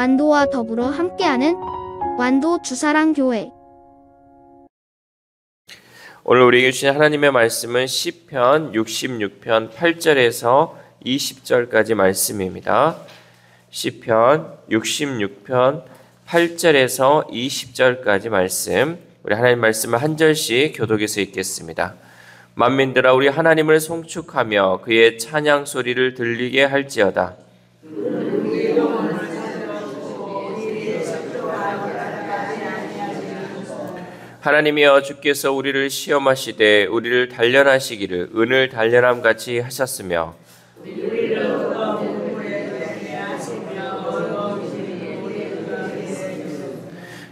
완도와 더불어 함께하는 완도 주사랑교회. 오늘 우리에게 주신 하나님의 말씀은 시편 66편 8절에서 20절까지 말씀입니다. 시편 66편 8절에서 20절까지 말씀, 우리 하나님 말씀을 한 절씩 교독해서 읽겠습니다. 만민들아 우리 하나님을 송축하며 그의 찬양 소리를 들리게 할지어다. 하나님이여 주께서 우리를 시험하시되 우리를 단련하시기를 은을 단련함 같이 하셨으며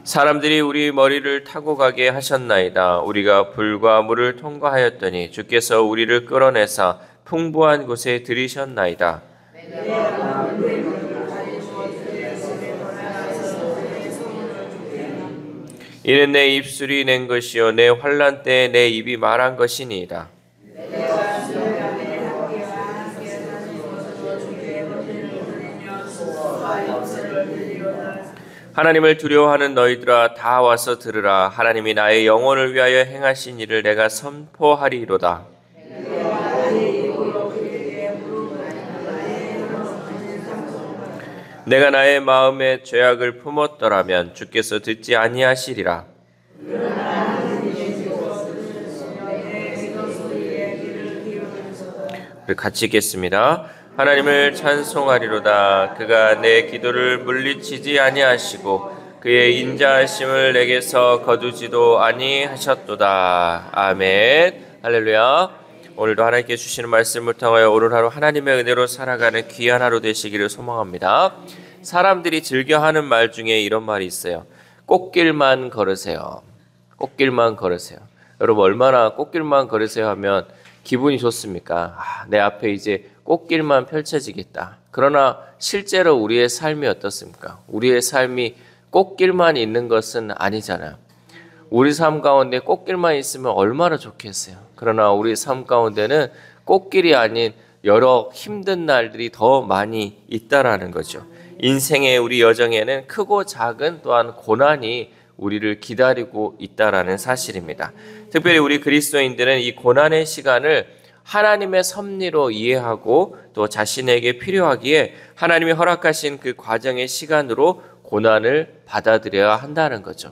사람들이 우리 머리를 타고 가게 하셨나이다. 우리가 불과 물을 통과하였더니 주께서 우리를 끌어내사 풍부한 곳에 들이셨나이다. 이는 내 입술이 낸 것이요 내 환난 때에 내 입이 말한 것이니이다. 하나님을 두려워하는 너희들아 다 와서 들으라. 하나님이 나의 영혼을 위하여 행하신 일을 내가 선포하리로다. 내가 나의 마음에 죄악을 품었더라면 주께서 듣지 아니하시리라. 우리 같이 읽겠습니다. 하나님을 찬송하리로다. 그가 내 기도를 물리치지 아니하시고 그의 인자하심을 내게서 거두지도 아니하셨도다. 아멘. 할렐루야. 오늘도 하나님께 주시는 말씀을 통하여 오늘 하루 하나님의 은혜로 살아가는 귀한 하루 되시기를 소망합니다. 사람들이 즐겨하는 말 중에 이런 말이 있어요. 꽃길만 걸으세요. 꽃길만 걸으세요. 여러분 얼마나 꽃길만 걸으세요 하면 기분이 좋습니까? 내 앞에 이제 꽃길만 펼쳐지겠다. 그러나 실제로 우리의 삶이 어떻습니까? 우리의 삶이 꽃길만 있는 것은 아니잖아요. 우리 삶 가운데 꽃길만 있으면 얼마나 좋겠어요. 그러나 우리 삶 가운데는 꽃길이 아닌 여러 힘든 날들이 더 많이 있다라는 거죠. 인생의 우리 여정에는 크고 작은 또한 고난이 우리를 기다리고 있다라는 사실입니다. 특별히 우리 그리스도인들은 이 고난의 시간을 하나님의 섭리로 이해하고 또 자신에게 필요하기에 하나님이 허락하신 그 과정의 시간으로 고난을 받아들여야 한다는 거죠.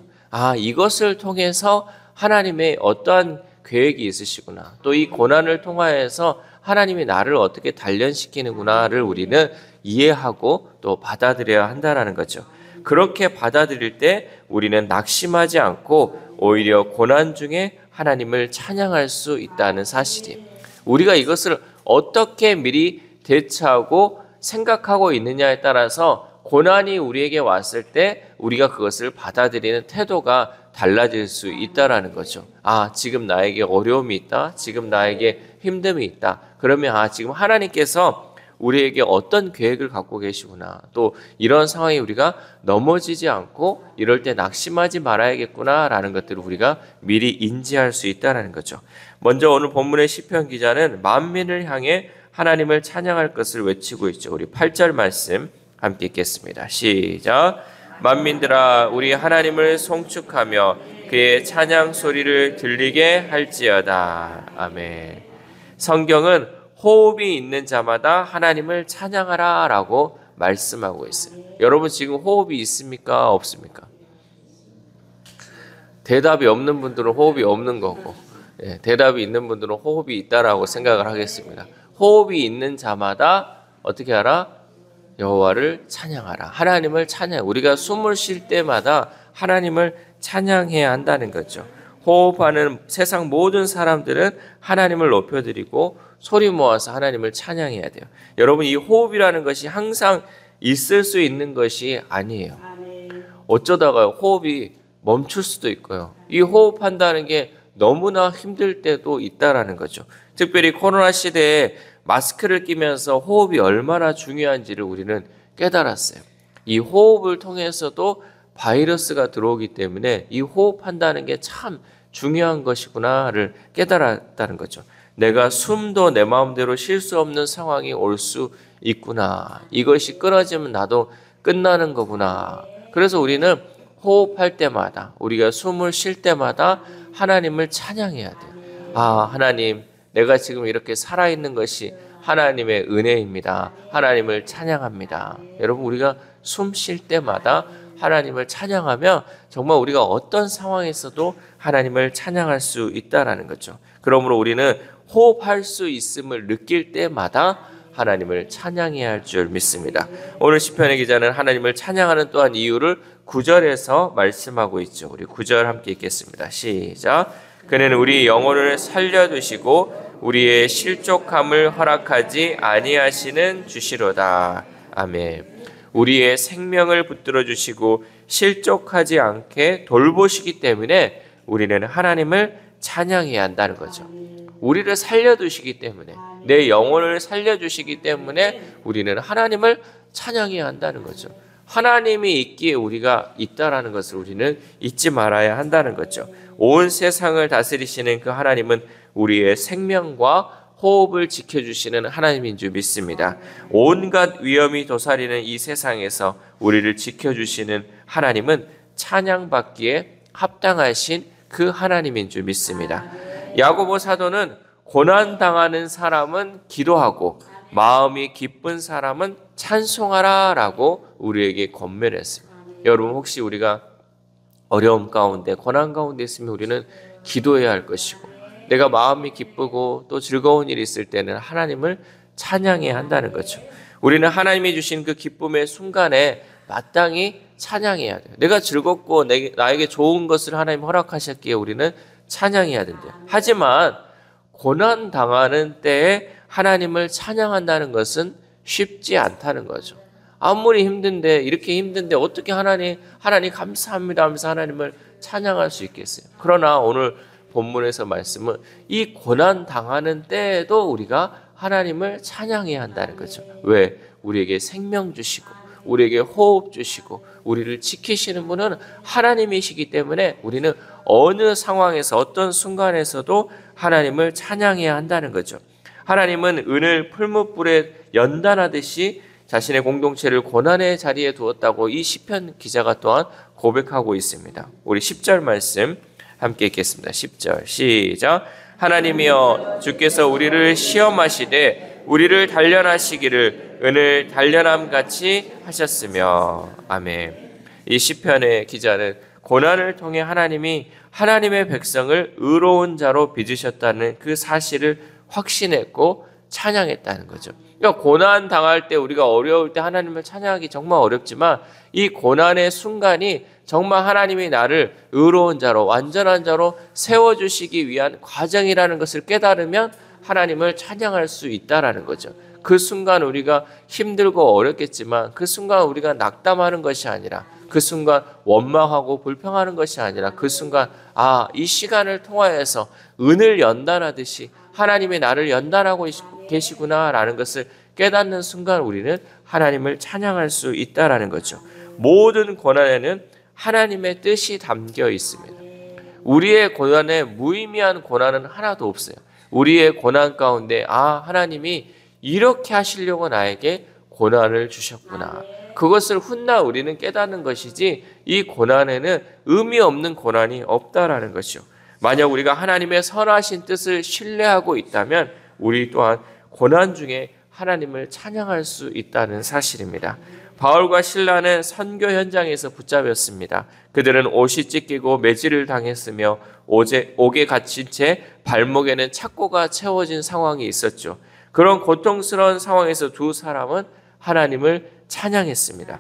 이것을 통해서 하나님의 어떠한 계획이 있으시구나. 또 이 고난을 통하여서 하나님이 나를 어떻게 단련시키는구나를 우리는 이해하고 또 받아들여야 한다는 거죠. 그렇게 받아들일 때 우리는 낙심하지 않고 오히려 고난 중에 하나님을 찬양할 수 있다는 사실이에요. 우리가 이것을 어떻게 미리 대처하고 생각하고 있느냐에 따라서 고난이 우리에게 왔을 때 우리가 그것을 받아들이는 태도가 달라질 수 있다라는 거죠. 지금 나에게 어려움이 있다. 지금 나에게 힘듦이 있다. 그러면 지금 하나님께서 우리에게 어떤 계획을 갖고 계시구나. 또 이런 상황에 우리가 넘어지지 않고 이럴 때 낙심하지 말아야겠구나라는 것들을 우리가 미리 인지할 수 있다는 거죠. 먼저 오늘 본문의 시편 기자는 만민을 향해 하나님을 찬양할 것을 외치고 있죠. 우리 8절 말씀 함께 읽겠습니다. 시작. 만민들아 우리 하나님을 송축하며 그의 찬양 소리를 들리게 할지어다. 아멘. 성경은 호흡이 있는 자마다 하나님을 찬양하라 라고 말씀하고 있어요. 여러분 지금 호흡이 있습니까? 없습니까? 대답이 없는 분들은 호흡이 없는 거고, 대답이 있는 분들은 호흡이 있다라고 생각을 하겠습니다. 호흡이 있는 자마다 어떻게 하라? 여호와를 찬양하라. 하나님을 찬양. 우리가 숨을 쉴 때마다 하나님을 찬양해야 한다는 거죠. 호흡하는 세상 모든 사람들은 하나님을 높여드리고 소리 모아서 하나님을 찬양해야 돼요. 여러분 이 호흡이라는 것이 항상 있을 수 있는 것이 아니에요. 어쩌다가 호흡이 멈출 수도 있고요. 이 호흡한다는 게 너무나 힘들 때도 있다라는 거죠. 특별히 코로나 시대에 마스크를 끼면서 호흡이 얼마나 중요한지를 우리는 깨달았어요. 이 호흡을 통해서도 바이러스가 들어오기 때문에 이 호흡한다는 게 참 중요한 것이구나를 깨달았다는 거죠. 내가 숨도 내 마음대로 쉴 수 없는 상황이 올 수 있구나. 이것이 끊어지면 나도 끝나는 거구나. 그래서 우리는 호흡할 때마다, 우리가 숨을 쉴 때마다 하나님을 찬양해야 돼요. 아, 하나님, 내가 지금 이렇게 살아있는 것이 하나님의 은혜입니다. 하나님을 찬양합니다. 여러분, 우리가 숨 쉴 때마다 하나님을 찬양하며 정말 우리가 어떤 상황에서도 하나님을 찬양할 수 있다라는 거죠. 그러므로 우리는 호흡할 수 있음을 느낄 때마다 하나님을 찬양해야 할 줄 믿습니다. 오늘 시편의 기자는 하나님을 찬양하는 또한 이유를 9절에서 말씀하고 있죠. 우리 9절 함께 읽겠습니다. 시작. 그는 우리 영혼을 살려두시고 우리의 실족함을 허락하지 아니하시는 주시로다. 아멘. 우리의 생명을 붙들어 주시고 실족하지 않게 돌보시기 때문에 우리는 하나님을 찬양해야 한다는 거죠. 우리를 살려두시기 때문에, 내 영혼을 살려주시기 때문에 우리는 하나님을 찬양해야 한다는 거죠. 하나님이 있기에 우리가 있다라는 것을 우리는 잊지 말아야 한다는 거죠. 온 세상을 다스리시는 그 하나님은 우리의 생명과 호흡을 지켜주시는 하나님인 줄 믿습니다. 온갖 위험이 도사리는 이 세상에서 우리를 지켜주시는 하나님은 찬양받기에 합당하신 그 하나님인 줄 믿습니다. 야고보 사도는 고난당하는 사람은 기도하고 마음이 기쁜 사람은 찬송하라 라고 우리에게 권면했습니다. 여러분, 혹시 우리가 어려움 가운데, 고난 가운데 있으면 우리는 기도해야 할 것이고, 내가 마음이 기쁘고 또 즐거운 일이 있을 때는 하나님을 찬양해야 한다는 거죠. 우리는 하나님이 주신 그 기쁨의 순간에 마땅히 찬양해야 돼요. 내가 즐겁고 나에게 좋은 것을 하나님 허락하셨기에 우리는 찬양해야 된대요. 하지만 고난 당하는 때에 하나님을 찬양한다는 것은 쉽지 않다는 거죠. 아무리 힘든데, 이렇게 힘든데 어떻게 하나님 감사합니다 하면서 하나님을 찬양할 수 있겠어요? 그러나 오늘 본문에서 말씀은 이 고난 당하는 때에도 우리가 하나님을 찬양해야 한다는 거죠. 왜? 우리에게 생명 주시고 우리에게 호흡 주시고 우리를 지키시는 분은 하나님이시기 때문에 우리는 어느 상황에서, 어떤 순간에서도 하나님을 찬양해야 한다는 거죠. 하나님은 은을 풀무불에 연단하듯이 자신의 공동체를 고난의 자리에 두었다고 이 시편 기자가 또한 고백하고 있습니다. 우리 10절 말씀 함께 읽겠습니다. 10절 시작. 하나님이여, 주께서 우리를 시험하시되 우리를 단련하시기를 은을 단련함같이 하셨으며. 아멘. 이 시편의 기자는 고난을 통해 하나님이 하나님의 백성을 의로운 자로 빚으셨다는 그 사실을 확신했고 찬양했다는 거죠. 그러니까 고난 당할 때, 우리가 어려울 때 하나님을 찬양하기 정말 어렵지만 이 고난의 순간이 정말 하나님이 나를 의로운 자로, 완전한 자로 세워주시기 위한 과정이라는 것을 깨달으면 하나님을 찬양할 수 있다라는 거죠. 그 순간 우리가 힘들고 어렵겠지만 그 순간 우리가 낙담하는 것이 아니라, 그 순간 원망하고 불평하는 것이 아니라, 그 순간 이 시간을 통하여서 은을 연단하듯이 하나님이 나를 연단하고 계시구나라는 것을 깨닫는 순간 우리는 하나님을 찬양할 수 있다라는 거죠. 모든 고난에는 하나님의 뜻이 담겨 있습니다. 우리의 고난에 무의미한 고난은 하나도 없어요. 우리의 고난 가운데 하나님이 이렇게 하시려고 나에게 고난을 주셨구나, 그것을 훗날 우리는 깨닫는 것이지 이 고난에는 의미 없는 고난이 없다라는 것이요. 만약 우리가 하나님의 선하신 뜻을 신뢰하고 있다면 우리 또한 고난 중에 하나님을 찬양할 수 있다는 사실입니다. 바울과 실라는 선교 현장에서 붙잡혔습니다. 그들은 옷이 찢기고 매질을 당했으며 옥에 갇힌 채 발목에는 착고가 채워진 상황이 있었죠. 그런 고통스러운 상황에서 두 사람은 하나님을 찬양했습니다.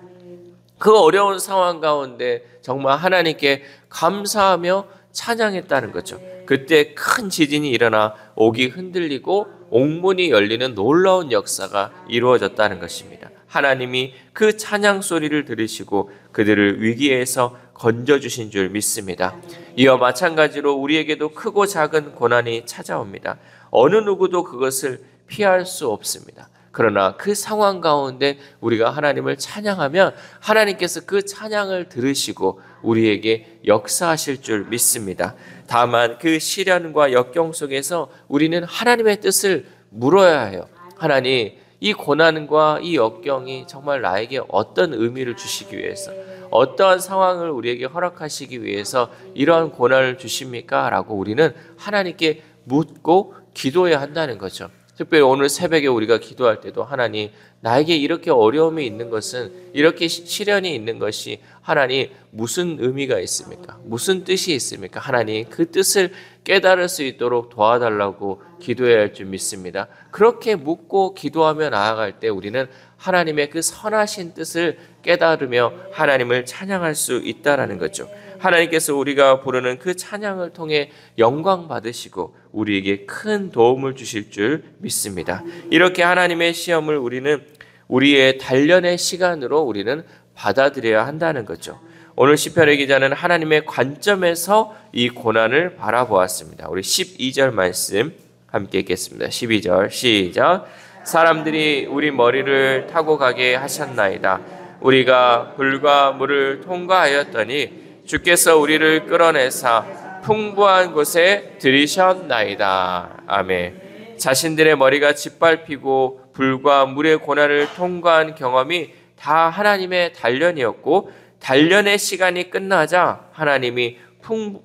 그 어려운 상황 가운데 정말 하나님께 감사하며 찬양했다는 거죠. 그때 큰 지진이 일어나 옥이 흔들리고 옥문이 열리는 놀라운 역사가 이루어졌다는 것입니다. 하나님이 그 찬양 소리를 들으시고 그들을 위기에서 건져주신 줄 믿습니다. 이와 마찬가지로 우리에게도 크고 작은 고난이 찾아옵니다. 어느 누구도 그것을 피할 수 없습니다. 그러나 그 상황 가운데 우리가 하나님을 찬양하면 하나님께서 그 찬양을 들으시고 우리에게 역사하실 줄 믿습니다. 다만 그 시련과 역경 속에서 우리는 하나님의 뜻을 물어야 해요. 하나님, 이 고난과 이 역경이 정말 나에게 어떤 의미를 주시기 위해서, 어떠한 상황을 우리에게 허락하시기 위해서 이러한 고난을 주십니까? 라고 우리는 하나님께 묻고 기도해야 한다는 거죠. 특별히 오늘 새벽에 우리가 기도할 때도 하나님, 나에게 이렇게 어려움이 있는 것은, 이렇게 시련이 있는 것이 하나님 무슨 의미가 있습니까? 무슨 뜻이 있습니까? 하나님, 그 뜻을 깨달을 수 있도록 도와달라고 기도해야 할 줄 믿습니다. 그렇게 묻고 기도하며 나아갈 때 우리는 하나님의 그 선하신 뜻을 깨달으며 하나님을 찬양할 수 있다라는 거죠. 하나님께서 우리가 부르는 그 찬양을 통해 영광 받으시고 우리에게 큰 도움을 주실 줄 믿습니다. 이렇게 하나님의 시험을 우리는 우리의 단련의 시간으로 우리는 받아들여야 한다는 거죠. 오늘 시편의 기자는 하나님의 관점에서 이 고난을 바라보았습니다. 우리 12절 말씀 함께 읽겠습니다. 12절 시작. 사람들이 우리 머리를 타고 가게 하셨나이다. 우리가 불과 물을 통과하였더니 주께서 우리를 끌어내사 풍부한 곳에 들이셨나이다. 아멘. 자신들의 머리가 짓밟히고 불과 물의 고난을 통과한 경험이 다 하나님의 단련이었고, 단련의 시간이 끝나자 하나님이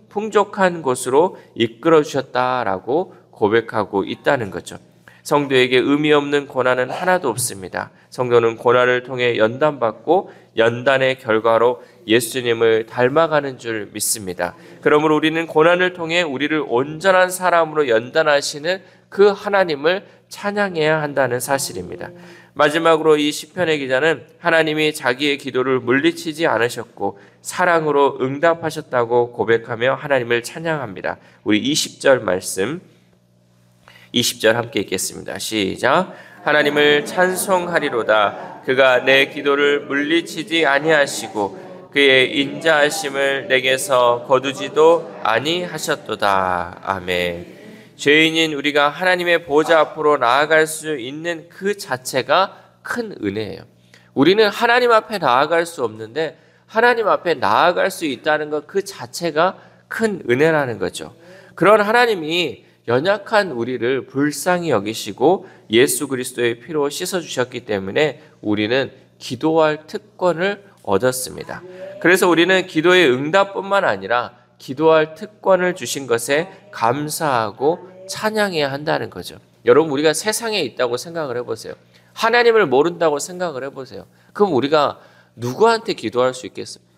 풍족한 곳으로 이끌어 주셨다라고 고백하고 있다는 거죠. 성도에게 의미 없는 고난은 하나도 없습니다. 성도는 고난을 통해 연단받고 연단의 결과로 예수님을 닮아가는 줄 믿습니다. 그러므로 우리는 고난을 통해 우리를 온전한 사람으로 연단하시는 그 하나님을 찬양해야 한다는 사실입니다. 마지막으로 이 시편의 기자는 하나님이 자기의 기도를 물리치지 않으셨고 사랑으로 응답하셨다고 고백하며 하나님을 찬양합니다. 우리 20절 말씀 20절 함께 읽겠습니다. 시작. 하나님을 찬송하리로다. 그가 내 기도를 물리치지 아니하시고 그의 인자하심을 내게서 거두지도 아니하셨도다. 아멘. 죄인인 우리가 하나님의 보좌 앞으로 나아갈 수 있는 그 자체가 큰 은혜예요. 우리는 하나님 앞에 나아갈 수 없는데 하나님 앞에 나아갈 수 있다는 것 그 자체가 큰 은혜라는 거죠. 그런 하나님이 연약한 우리를 불쌍히 여기시고 예수 그리스도의 피로 씻어주셨기 때문에 우리는 기도할 특권을 얻었습니다. 그래서 우리는 기도의 응답뿐만 아니라 기도할 특권을 주신 것에 감사하고 찬양해야 한다는 거죠. 여러분, 우리가 세상에 있다고 생각을 해보세요. 하나님을 모른다고 생각을 해보세요. 그럼 우리가 누구한테 기도할 수 있겠습니까?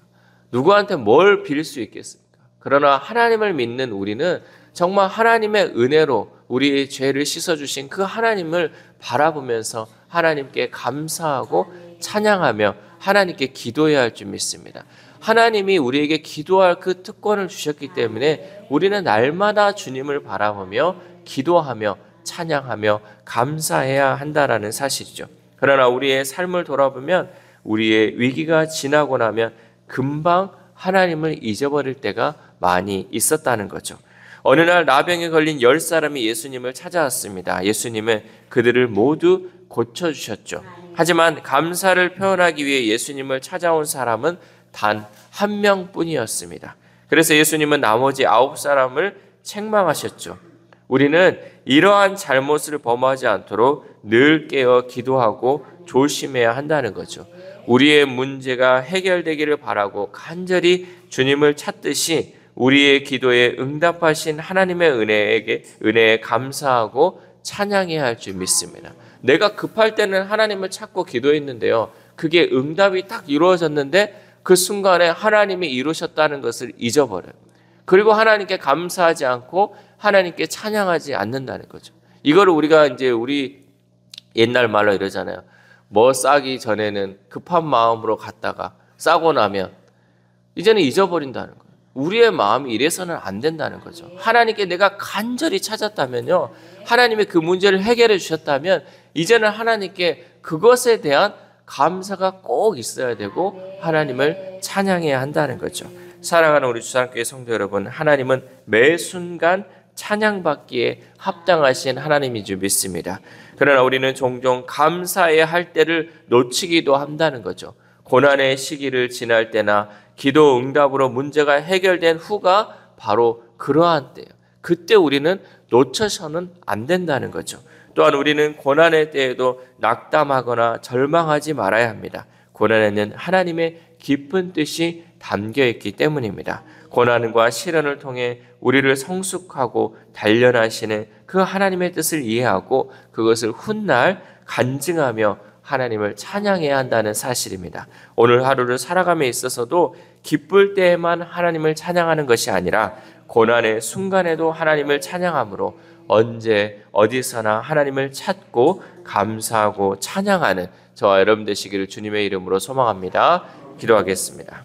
누구한테 뭘 빌 수 있겠습니까? 그러나 하나님을 믿는 우리는 정말 하나님의 은혜로 우리의 죄를 씻어주신 그 하나님을 바라보면서 하나님께 감사하고 찬양하며 하나님께 기도해야 할 줄 믿습니다. 하나님이 우리에게 기도할 그 특권을 주셨기 때문에 우리는 날마다 주님을 바라보며 기도하며 찬양하며 감사해야 한다라는 사실이죠. 그러나 우리의 삶을 돌아보면 우리의 위기가 지나고 나면 금방 하나님을 잊어버릴 때가 많이 있었다는 거죠. 어느 날 나병에 걸린 10사람이 예수님을 찾아왔습니다. 예수님은 그들을 모두 고쳐주셨죠. 하지만 감사를 표현하기 위해 예수님을 찾아온 사람은 단 한 명뿐이었습니다. 그래서 예수님은 나머지 9사람을 책망하셨죠. 우리는 이러한 잘못을 범하지 않도록 늘 깨어 기도하고 조심해야 한다는 거죠. 우리의 문제가 해결되기를 바라고 간절히 주님을 찾듯이 우리의 기도에 응답하신 하나님의 은혜에 감사하고 찬양해야 할 줄 믿습니다. 내가 급할 때는 하나님을 찾고 기도했는데요. 그게 응답이 딱 이루어졌는데 그 순간에 하나님이 이루셨다는 것을 잊어버려요. 그리고 하나님께 감사하지 않고 하나님께 찬양하지 않는다는 거죠. 이거를 우리가 이제 우리 옛날 말로 이러잖아요. 뭐 싸기 전에는 급한 마음으로 갔다가 싸고 나면 이제는 잊어버린다는 거예요. 우리의 마음이 이래서는 안 된다는 거죠. 하나님께 내가 간절히 찾았다면요. 하나님이 그 문제를 해결해 주셨다면 이제는 하나님께 그것에 대한 감사가 꼭 있어야 되고 하나님을 찬양해야 한다는 거죠. 사랑하는 우리 주상교회 성도 여러분, 하나님은 매 순간 찬양받기에 합당하신 하나님인 줄 믿습니다. 그러나 우리는 종종 감사해야 할 때를 놓치기도 한다는 거죠. 고난의 시기를 지날 때나 기도 응답으로 문제가 해결된 후가 바로 그러한 때예요. 그때 우리는 놓쳐서는 안 된다는 거죠. 또한 우리는 고난의 때에도 낙담하거나 절망하지 말아야 합니다. 고난에는 하나님의 깊은 뜻이 담겨 있기 때문입니다. 고난과 시련을 통해 우리를 성숙하고 단련하시는 그 하나님의 뜻을 이해하고 그것을 훗날 간증하며 하나님을 찬양해야 한다는 사실입니다. 오늘 하루를 살아감에 있어서도 기쁠 때에만 하나님을 찬양하는 것이 아니라 고난의 순간에도 하나님을 찬양함으로 언제 어디서나 하나님을 찾고 감사하고 찬양하는 저와 여러분 되시기를 주님의 이름으로 소망합니다. 기도하겠습니다.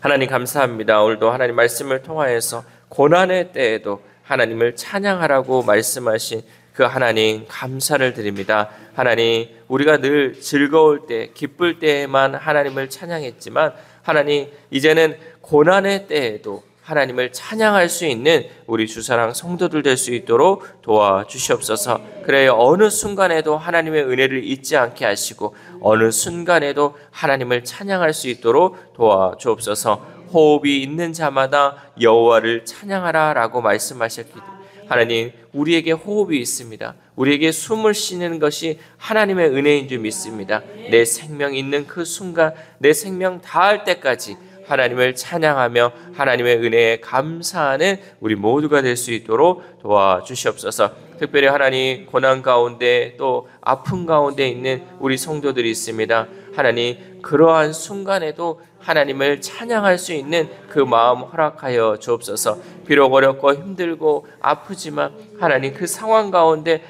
하나님 감사합니다. 오늘도 하나님 말씀을 통하여서 고난의 때에도 하나님을 찬양하라고 말씀하신 그 하나님 감사를 드립니다. 하나님 우리가 늘 즐거울 때 기쁠 때에만 하나님을 찬양했지만 하나님 이제는 고난의 때에도 하나님을 찬양할 수 있는 우리 주사랑 성도들 될 수 있도록 도와주시옵소서. 그래야 어느 순간에도 하나님의 은혜를 잊지 않게 하시고 어느 순간에도 하나님을 찬양할 수 있도록 도와주옵소서. 호흡이 있는 자마다 여호와를 찬양하라 라고 말씀하셨기 때문에 하나님 우리에게 호흡이 있습니다. 우리에게 숨을 쉬는 것이 하나님의 은혜인 줄 믿습니다. 내 생명 있는 그 순간 내 생명 다할 때까지 하나님을 찬양하며 하나님의 은혜에 감사하는 우리 모두가 될 수 있도록 도와주시옵소서. 특별히 하나님 고난 가운데 또 아픔 가운데 있는 우리 성도들이 있습니다. 하나님 그러한 순간에도 하나님을 찬양할 수 있는 그 마음 허락하여 주옵소서. 비록 어렵고 힘들고 아프지만 하나님 그 상황 가운데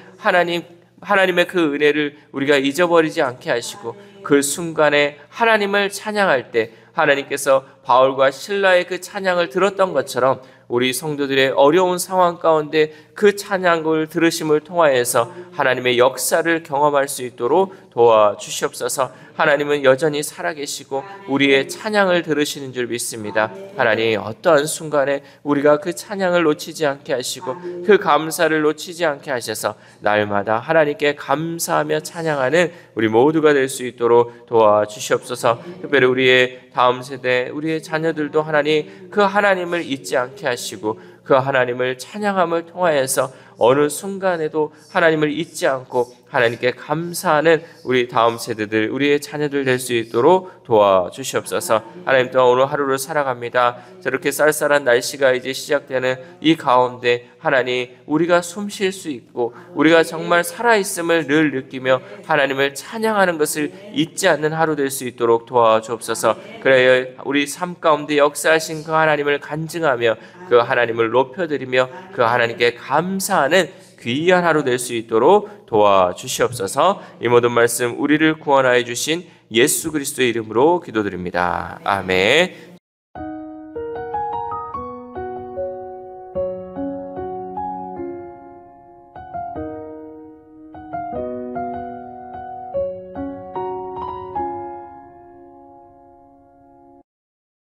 하나님의 그 은혜를 우리가 잊어버리지 않게 하시고 그 순간에 하나님을 찬양할 때 하나님께서 바울과 실라의 그 찬양을 들었던 것처럼 우리 성도들의 어려운 상황 가운데 그 찬양을 들으심을 통하여서 하나님의 역사를 경험할 수 있도록 도와주시옵소서. 하나님은 여전히 살아계시고 우리의 찬양을 들으시는 줄 믿습니다. 하나님 어떠한 순간에 우리가 그 찬양을 놓치지 않게 하시고 그 감사를 놓치지 않게 하셔서 날마다 하나님께 감사하며 찬양하는 우리 모두가 될 수 있도록 도와주시옵소서. 특별히 우리의 다음 세대 우리의 자녀들도 하나님 그 하나님을 잊지 않게 하시고 그 하나님을 찬양함을 통하여서 어느 순간에도 하나님을 잊지 않고 하나님께 감사하는 우리 다음 세대들 우리의 자녀들 될 수 있도록 도와주시옵소서. 하나님 또 오늘 하루를 살아갑니다. 저렇게 쌀쌀한 날씨가 이제 시작되는 이 가운데 하나님 우리가 숨 쉴 수 있고 우리가 정말 살아있음을 늘 느끼며 하나님을 찬양하는 것을 잊지 않는 하루 될 수 있도록 도와주옵소서. 그래야 우리 삶 가운데 역사하신 그 하나님을 간증하며 그 하나님을 높여드리며 그 하나님께 감사하는 귀한 하루 될 수 있도록 도와주시옵소서. 이 모든 말씀 우리를 구원하여 주신 예수 그리스도의 이름으로 기도드립니다. 아멘.